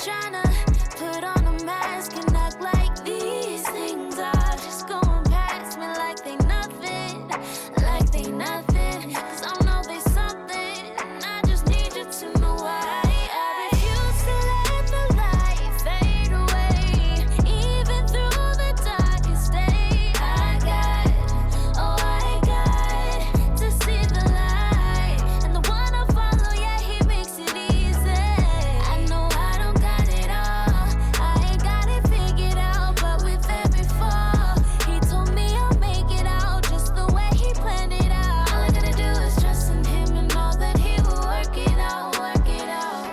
tryna put on a mask and act like these things are just going past me like they nothing, like they nothing. Cause I know they something, and I just need you to know why. I refuse to let the light fade away, even through the darkest day. I got to see the light, and the one I follow, yeah, he makes it easy. I know I don't got it all, I ain't got it figured out, but with every fall, he told me I'll make it out just the way he planned it out. All I gotta do is trust in him and know that he will work it out, work it out.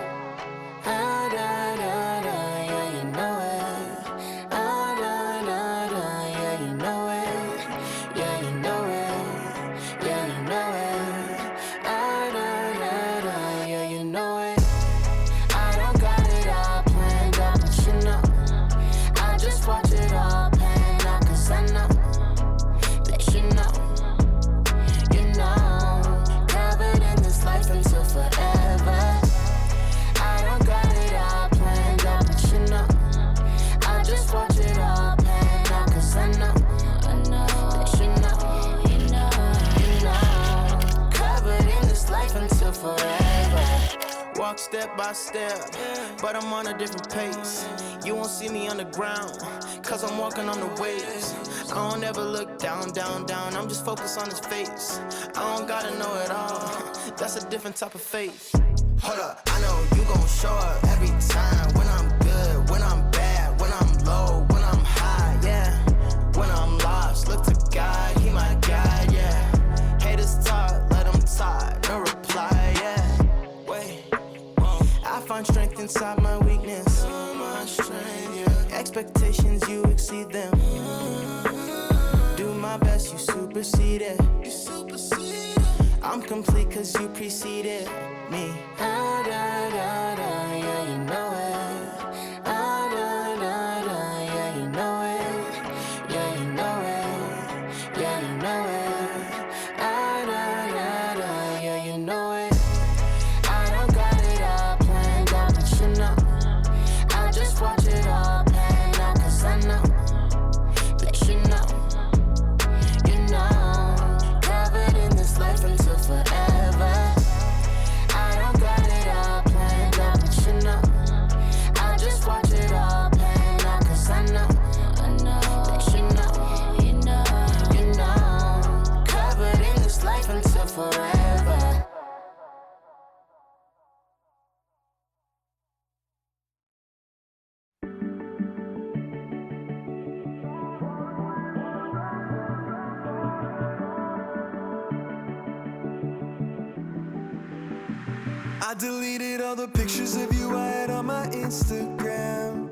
Ah, da, da, da, yeah, you know it. Ah, da, da, da, yeah, you know it. Yeah, you know it. Yeah, you know it. Ah, da, da, da, yeah, you know it. I don't got it all planned out, but you know, I just watch it all pan out, cause I know that you know, covered in this life until forever. I don't got it all planned out, but you know, I just watch it all pan out, cause I know that you know, covered in this life until forever. Walk step by step, but I'm on a different pace. You won't see me on the ground, cause I'm walking on the waves. I don't ever look down, down, down, I'm just focused on his face. I don't gotta know it all, that's a different type of faith. Hold up, I know you gon' show up every time. When I'm good, when I'm bad, when I'm low, when I'm high, yeah. When I'm lost, look to God, he my guide, yeah. Haters talk, let them talk, no reply, yeah. Wait, I find strength inside my weakness. My strength, yeah. Expectations, you exceed them. Do my best, you supersede it. I'm complete cause you preceded me. Ah, da, da, da, yeah, you know it. Ah, da, da, da, yeah, you know it. Yeah, you know it. Yeah, you know it. Ah, da, da, da, yeah, you know it. I don't got it all planned out, but you know, I just watch it all pan out, cause I know that you know, covered in this life until forever. I don't got it all planned out, but you know, I just watch it all pan out, cause I know that you know, covered in this life until forever. I deleted all the pictures of you I had on my Instagram.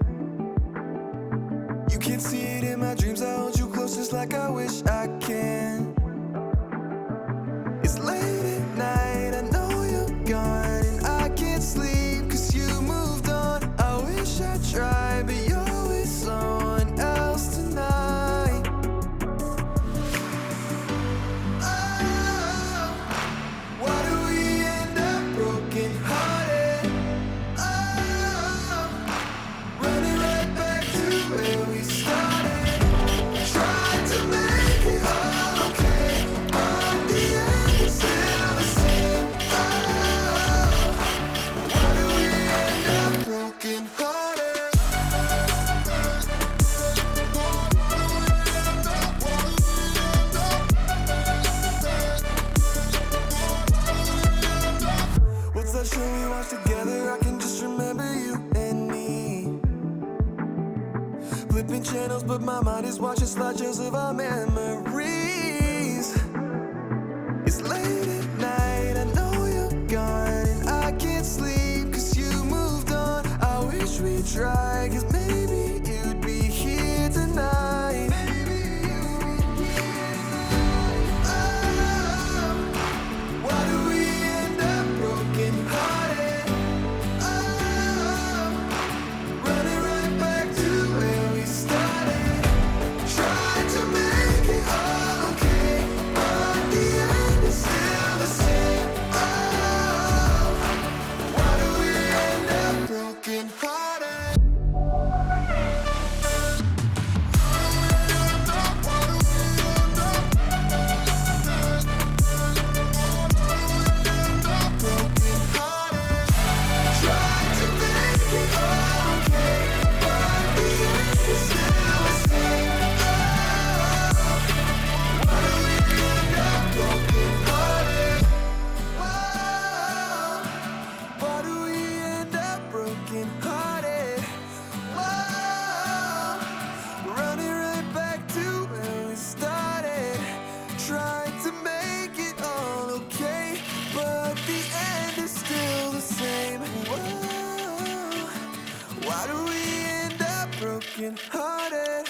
You can't see it in my dreams, I hold you close just like I wish I can. It's late at night, I know you're gone, and I can't sleep cause you moved on. I wish I tried, but you're with someone else tonight. Oh, why do we end up broken hearted? Oh, running right back to where we started. Tried to make it all okay, but the end is still the same. Oh, why do we end up broken hearted? What's that show we watched together? I can just remember you and me. Flipping channels, but my mind is watching slideshows of our memories. It's late at night, I know you're gone, and I can't sleep cause you moved on. I wish we tried, cause maybe you'd be here tonight. Oh, why do we end up broken hearted? Oh, running right back to where we started. Tried to make it all okay, but the end is still the same. Oh, why do we end up broken hearted? broken-hearted.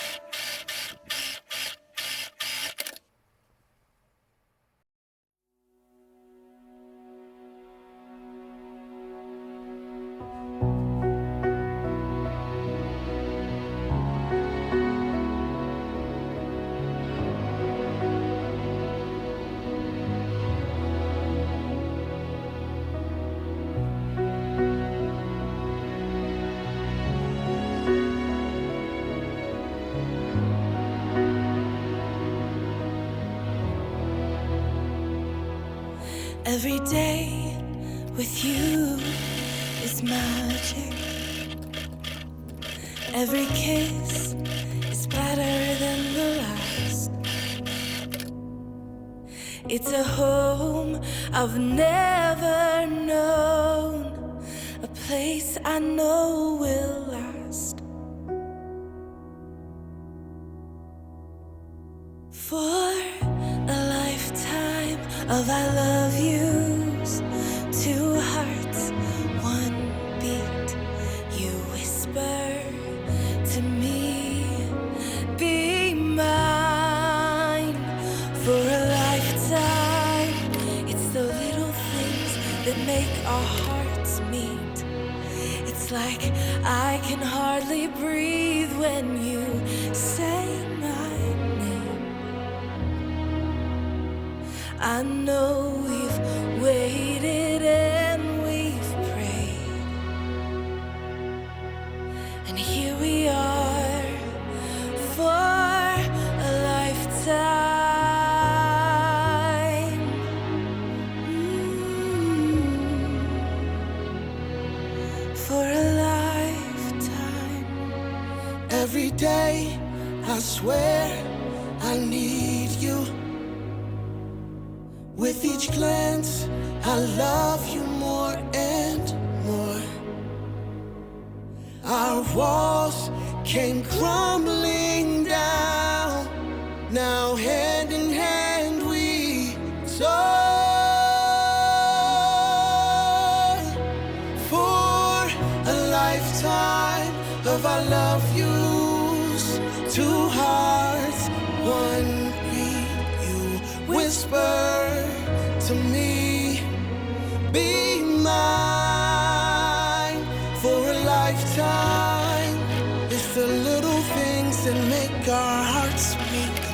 Every day with you is magic. Every kiss is better than the last. It's a home I've never known, a place I know will last. For a lifetime of I love yous, two hearts, one beat. You whisper to me, be mine. For a lifetime, it's the little things that make our hearts meet. It's like I can hardly breathe when you say my name. I know we've waited and we've prayed, and here we are for a lifetime. For a lifetime. Every day, I swear I need you. With each glance, I love you more and more. Our walls came crumbling down. Now hand in hand we soar. For a lifetime of I love yous, two hearts, one beat. You whisper to me, be mine. For a lifetime, it's the little things that make our hearts beat.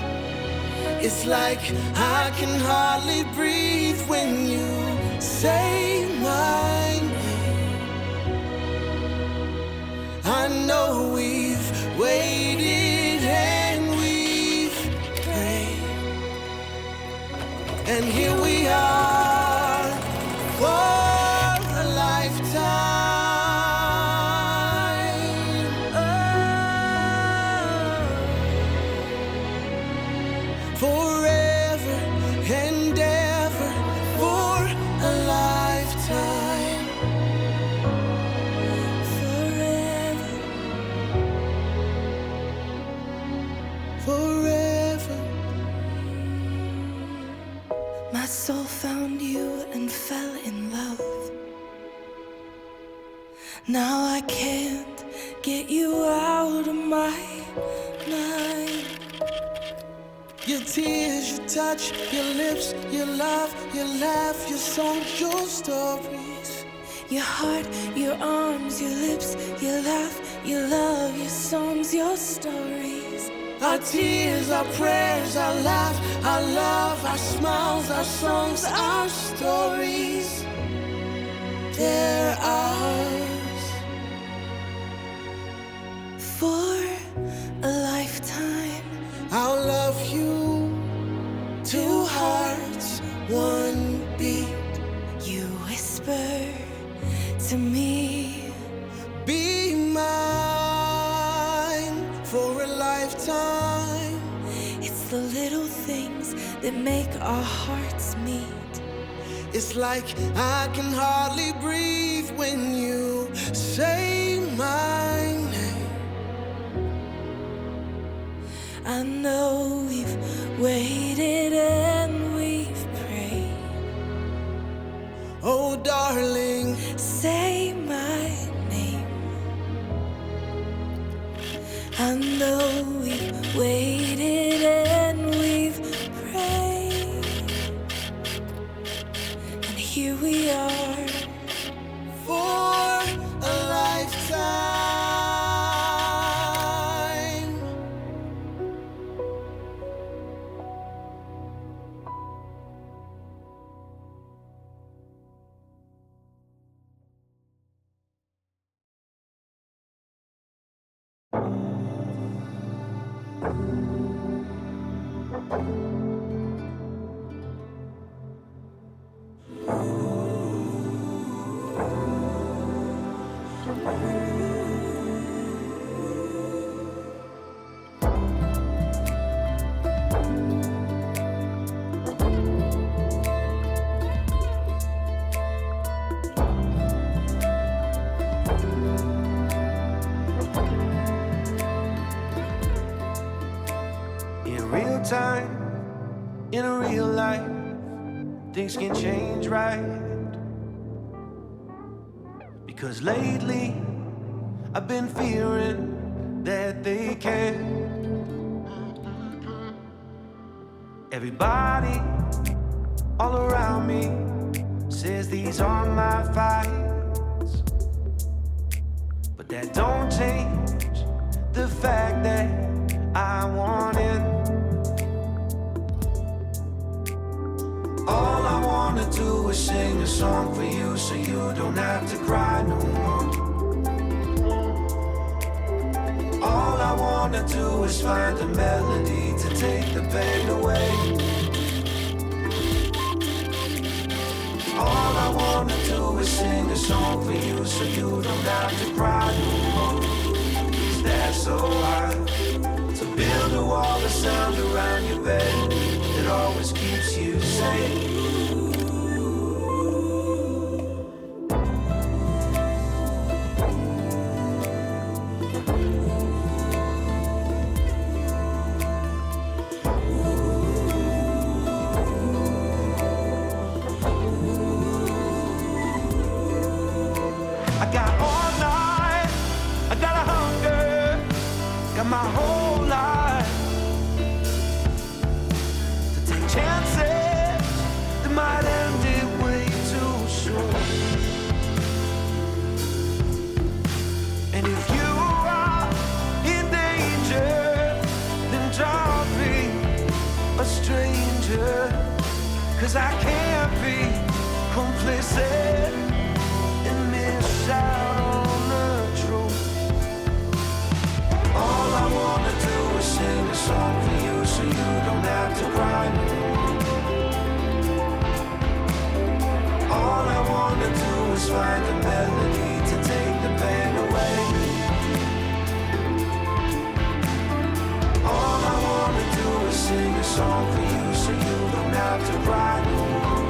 It's like I can hardly breathe when you say my name. I know we've waited and we've prayed, and here we are for a lifetime. Forever and ever for a lifetime. Forever. Forever. My soul found you and fell in love. Now I can't get you out of my mind. Your tears, your touch, your lips, your love, your laugh, your songs, your stories. Your heart, your arms, your lips, your laugh, your love, your songs, your stories. Our tears, our prayers, our laugh, our love, our smiles, our songs, our stories. They're ours. For a lifetime, I'll love you. Two hearts, one beat. you whisper to me, Be mine for a lifetime. it's the little things that make our hearts meet. It's like I can hardly breathe when you say my name. I know we've waited and we've prayed. Oh, darling, Say my name. I though we've waited and we've prayed, and here we are for a lifetime. Time in a real life, things can change, right? Because lately I've been fearing that they can't. Everybody all around me says these are my fights, but that don't change the fact that I want it. All I wanna do is sing a song for you, so you don't have to cry no more. All I wanna do is find a melody to take the pain away. All I wanna do is sing a song for you, so you don't have to cry no more. 'Cause that's so hard to build a wall of sound around your bed that always keeps you safe. I got all night, I got a hunger, got my whole life to take chances that might end it way too soon. And if you are in danger, then don't be a stranger, 'cause I can't be complicit and miss out on the truth. All I wanna do is sing a song for you, so you don't have to cry no more. All I wanna do is find a melody to take the pain away. All I wanna do is sing a song for you, so you don't have to cry no more.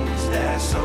'Cause that's so